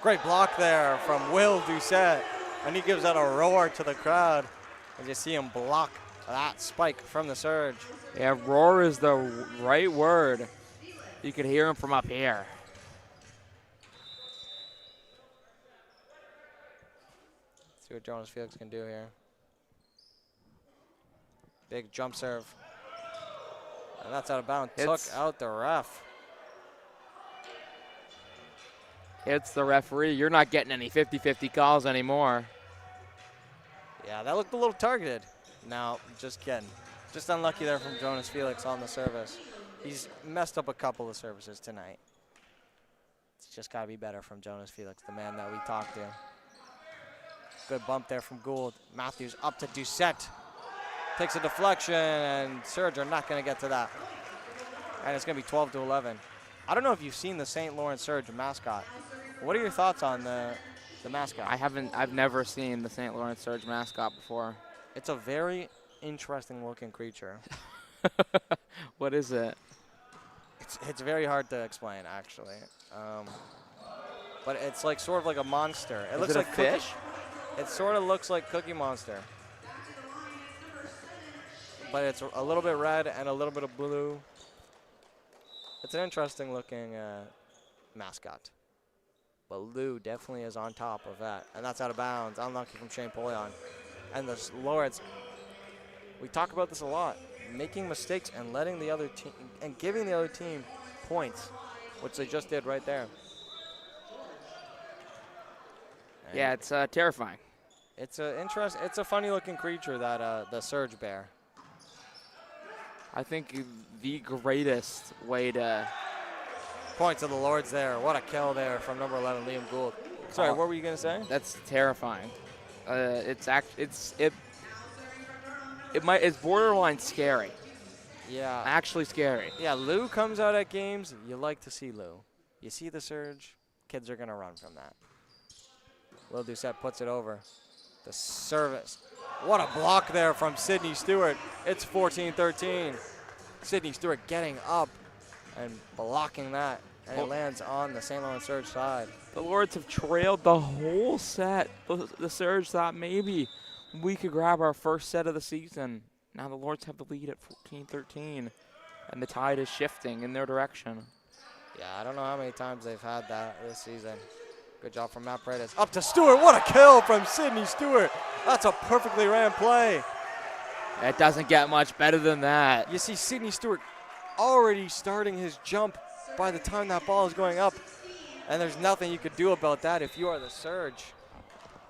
Great block there from Will Doucette, and he gives out a roar to the crowd as you see him block that spike from the Surge. Yeah, roar is the right word. You could hear him from up here. See what Jonas Felix can do here. Big jump serve. And that's out of bounds. Took out the ref. It's the referee. You're not getting any 50-50 calls anymore. Yeah, that looked a little targeted. No, just kidding. Just unlucky there from Jonas Felix on the service. He's messed up a couple of services tonight. It's just got to be better from Jonas Felix, the man that we talked to. Good bump there from Gould. Matthews up to Doucette. Takes a deflection, and Surge are not going to get to that. and it's going to be 12-11. I don't know if you've seen the St. Lawrence Surge mascot. What are your thoughts on the mascot? I've never seen the St. Lawrence Surge mascot before. It's a very interesting looking creature. What is it? It's very hard to explain, actually. But it's like sort of like a monster. It looks is it like a fish? It sort of looks like Cookie Monster. But it's a little bit red and a little bit of blue. It's an interesting looking mascot. But Lou definitely is on top of that. And that's out of bounds. Unlucky from Shane Polion. And the Lawrence, we talk about this a lot. Making mistakes and letting the other team, and giving the other team points, which they just did right there. And Yeah, it's terrifying. it's a funny looking creature, that the Surge Bear. I think the greatest way to Point to the Lords there. What a kill there from number 11, Liam Gould. Sorry, what were you gonna say? That's terrifying. It's borderline scary. Yeah. Actually scary. Yeah, Lou comes out at games. You like to see Lou. You see the Surge, kids are gonna run from that. Will Doucette puts it over. The service. What a block there from Sydney Stewart. It's 14-13. Sydney Stewart getting up and blocking that. And it lands on the St. Lawrence Surge side. The Lords have trailed the whole set. The Surge thought maybe we could grab our first set of the season. Now the Lords have the lead at 14-13, and the tide is shifting in their direction. Yeah, I don't know how many times they've had that this season. Good job from Matt Paredes. Up to Stewart. What a kill from Sydney Stewart. That's a perfectly ran play. It doesn't get much better than that. You see Sydney Stewart already starting his jump by the time that ball is going up. And there's nothing you could do about that if you are the Surge.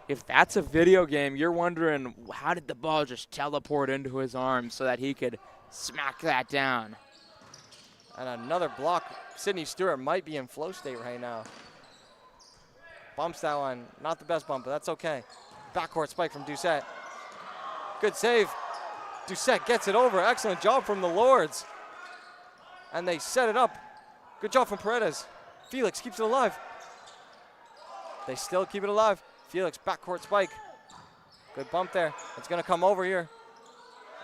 If that's a video game, you're wondering how did the ball just teleport into his arms so that he could smack that down. And another block. Sydney Stewart might be in flow state right now. Bumps that one. Not the best bump, but that's okay. Backcourt spike from Doucette. Good save. Doucette gets it over. Excellent job from the Lords. And they set it up. Good job from Paredes. Felix keeps it alive. They still keep it alive. Felix, backcourt spike. Good bump there. It's going to come over here.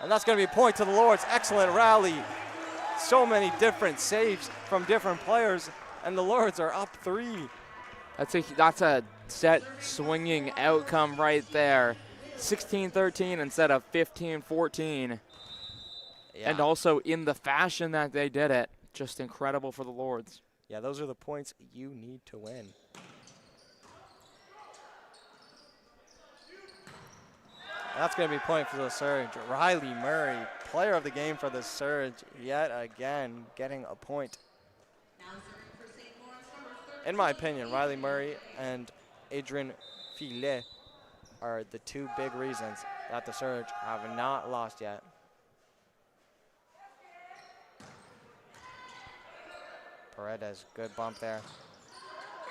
And that's going to be a point to the Lords. Excellent rally. So many different saves from different players. And the Lords are up 3. That's a set swinging outcome right there. 16-13 instead of 15-14. Yeah. And also in the fashion that they did it, just incredible for the Lords. Yeah, those are the points you need to win. That's going to be a point for the Surge. Riley Murray, player of the game for the Surge, yet again getting a point. In my opinion, Riley Murray and Adrian Filet are the two big reasons that the Surge have not lost yet. Paredes, good bump there.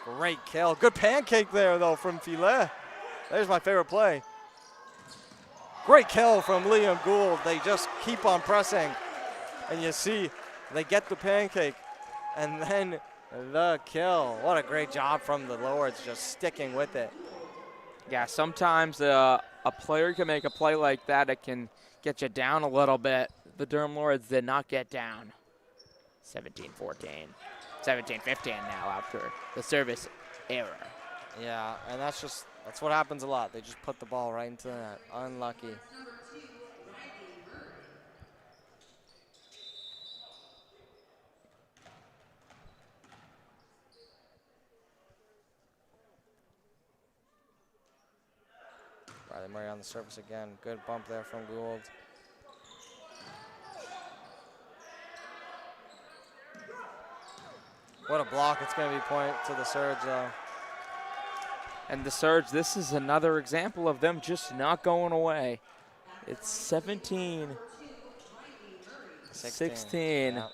Great kill. Good pancake there, though, from Filet. There's my favorite play. Great kill from Liam Gould. They just keep on pressing. And you see, they get the pancake. And then the kill. What a great job from the Lords, just sticking with it. Yeah, sometimes a player can make a play like that. It can get you down a little bit. The Durham Lords did not get down. 17-14. 17-15 now after the service error. Yeah, and that's what happens a lot. They just put the ball right into the net. Unlucky. Riley Murray on the surface again. Good bump there from Gould. What a block. It's going to be a point to the Surge, though. And the Surge, this is another example of them just not going away. It's 17-16. Yeah.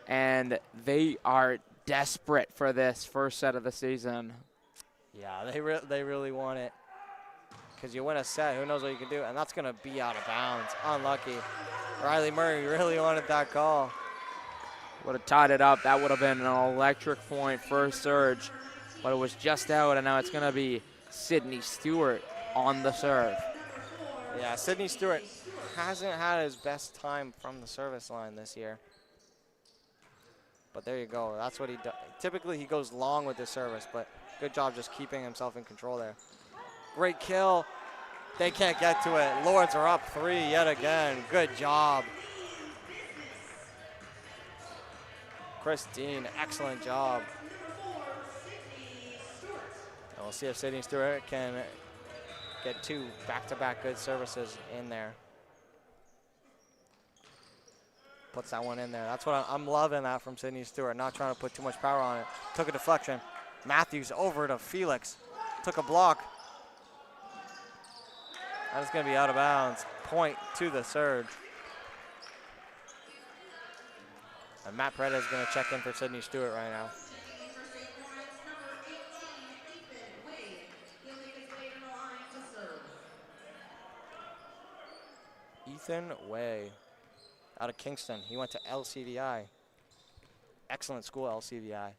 And they are desperate for this first set of the season. Yeah, they really want it. Because you win a set, who knows what you can do. And that's going to be out of bounds. Unlucky. Riley Murray really wanted that call. Would have tied it up. That would have been an electric point first surge, but it was just out, and now it's going to be Sydney Stewart on the serve. Yeah, Sydney Stewart hasn't had his best time from the service line this year. But there you go. That's what he does. Typically, he goes long with his service, but good job just keeping himself in control there. Great kill. They can't get to it. Lords are up 3 yet again. Good job. Christine, excellent job. And we'll see if Sydney Stewart can get 2 back-to-back good services in there. Puts that one in there. That's what I'm loving that from Sydney Stewart, not trying to put too much power on it. Took a deflection. Matthews over to Felix. Took a block. That's going to be out of bounds. Point to the surge. And Matt Peretta is going to check in for Sydney Stewart right now. Ethan Way out of Kingston. He went to LCVI. Excellent school, LCVI. A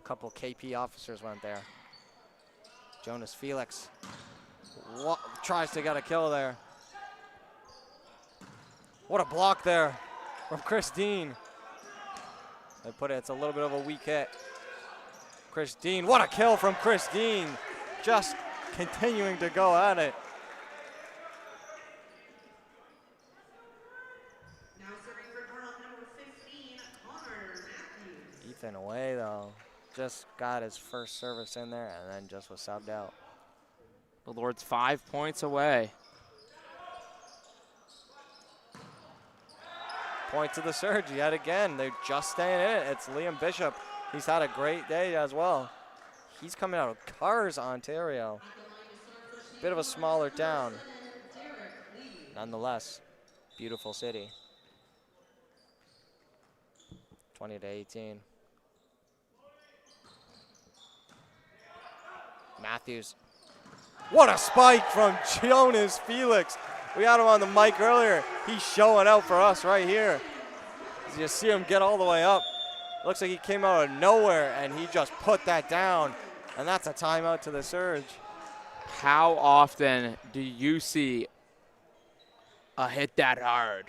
couple KP officers went there. Jonas Felix tries to get a kill there. What a block there from Christine. They put it, it's a little bit of a weak hit. Christine, what a kill from Christine. Just continuing to go at it. Now serving for Durham, number 15, Connor Matthews. Ethan away though. Just got his first service in there and then just was subbed out. The Lords 5 points away. Point to the surge yet again. They're just staying in it. It's Liam Bishop. He's had a great day as well. He's coming out of Cars, Ontario. Bit of a smaller town. Nonetheless, beautiful city. 20-18. Matthews. What a spike from Jonas Felix. We had him on the mic earlier. He's showing out for us right here. As you see him get all the way up. Looks like he came out of nowhere and he just put that down. And that's a timeout to the surge. How often do you see a hit that hard?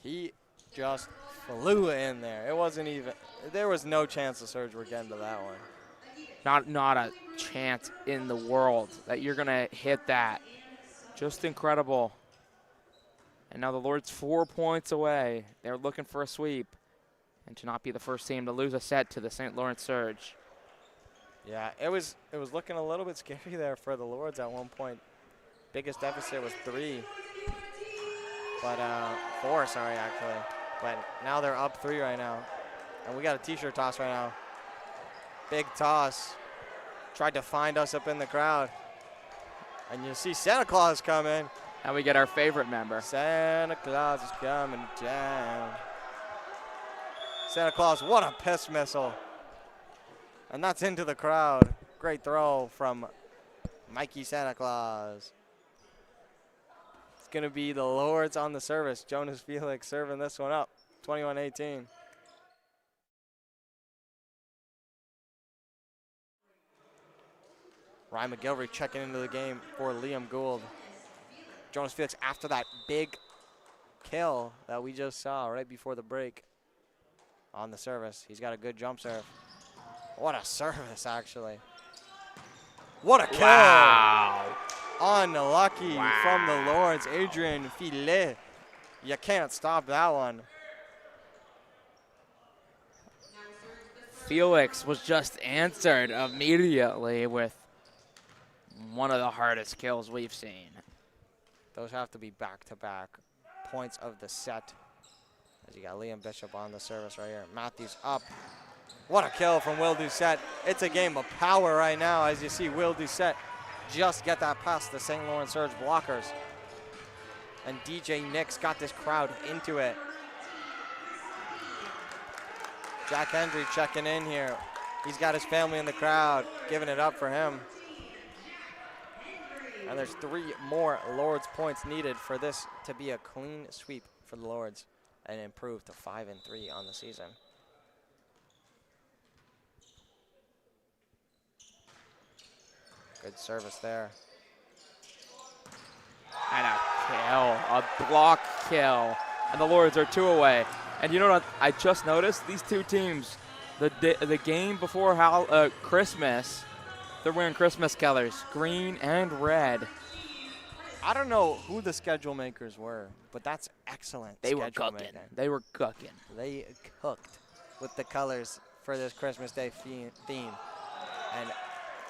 He just flew in there. It wasn't even, there was no chance the surge were getting to that one. Not a chance in the world that you're gonna hit that. Just incredible. And now the Lords 4 points away. They're looking for a sweep and to not be the first team to lose a set to the St. Lawrence Surge. Yeah, it was looking a little bit scary there for the Lords at one point. Biggest deficit was 3. But 4, sorry, actually. But now they're up 3 right now. And we got a t-shirt toss right now. Big toss. Tried to find us up in the crowd. And you see Santa Claus come in. Now we get our favorite member. Santa Claus is coming down. Santa Claus, what a piss missile. And that's into the crowd. Great throw from Mikey Santa Claus. It's going to be the Lords on the service. Jonas Felix serving this one up, 21-18. Ryan McGilvery checking into the game for Liam Gould. Jonas Felix after that big kill that we just saw right before the break on the service. He's got a good jump serve. What a service, actually. What a kill. Wow. Unlucky from the Lords. Adrian Filet. You can't stop that one. Felix was just answered immediately with one of the hardest kills we've seen. Those have to be back-to-back points of the set. As you got Liam Bishop on the service right here. Matthews up. What a kill from Will Doucette. It's a game of power right now as you see Will Doucette just get that past the St. Lawrence Surge blockers. And DJ Nix got this crowd into it. Jack Hendry checking in here. He's got his family in the crowd, giving it up for him. And there's 3 more Lords points needed for this to be a clean sweep for the Lords. and improved to 5-3 on the season. Good service there. And a kill, a block kill. And the Lords are 2 away. And you know what I just noticed? These two teams, the game before Christmas, they're wearing Christmas colors, green and red. I don't know who the schedule makers were, but that's excellent. They were schedule cooking. making. They were cooking. They cooked with the colors for this Christmas Day theme. And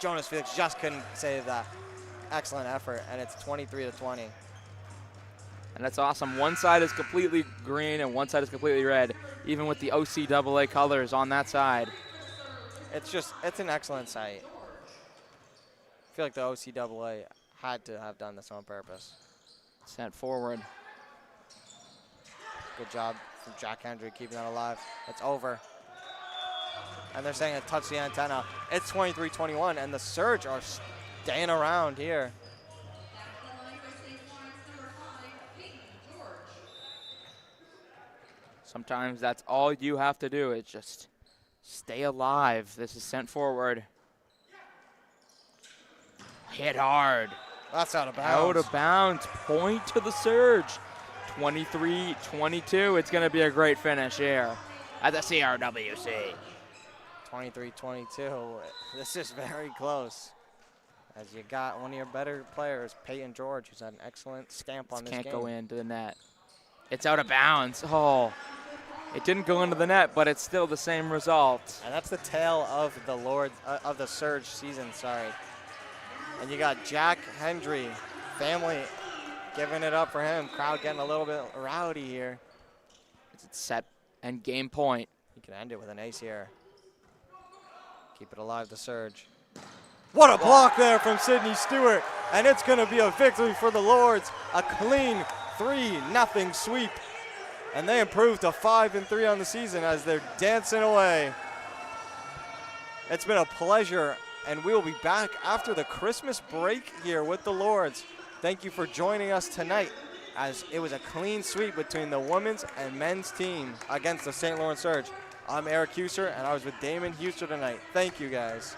Jonas Felix just couldn't save that. Excellent effort, and it's 23-20. And that's awesome. One side is completely green and one side is completely red, even with the OCAA colors on that side. It's an excellent sight. I feel like the OCAA had to have done this on purpose. Sent forward. Good job from Jack Hendry keeping that alive. It's over. And they're saying it touched the antenna. It's 23-21, and the Surge are staying around here. Sometimes that's all you have to do is just stay alive. This is sent forward. Hit hard. That's out of bounds. Out of bounds. Point to the Surge. 23-22. It's going to be a great finish here at the CRWC. 23-22. This is very close. As you got one of your better players, Peyton George, who's had an excellent stamp on this game. Can't go into the net. It's out of bounds. Oh, it didn't go into the net, but it's still the same result. And that's the tail of the of the Surge season, sorry. And you got Jack Hendry, family giving it up for him. Crowd getting a little bit rowdy here. It's set and game point. He can end it with an ace here. Keep it alive, the Surge. What a block there from Sydney Stewart. And it's going to be a victory for the Lords. A clean 3-0 sweep. And they improved to 5-3 on the season as they're dancing away. It's been a pleasure, and we will be back after the Christmas break here with the Lords. Thank you for joining us tonight, as it was a clean sweep between the women's and men's team against the St. Lawrence Surge. I'm Eric Huser, and I was with Damon Huser tonight. Thank you, guys.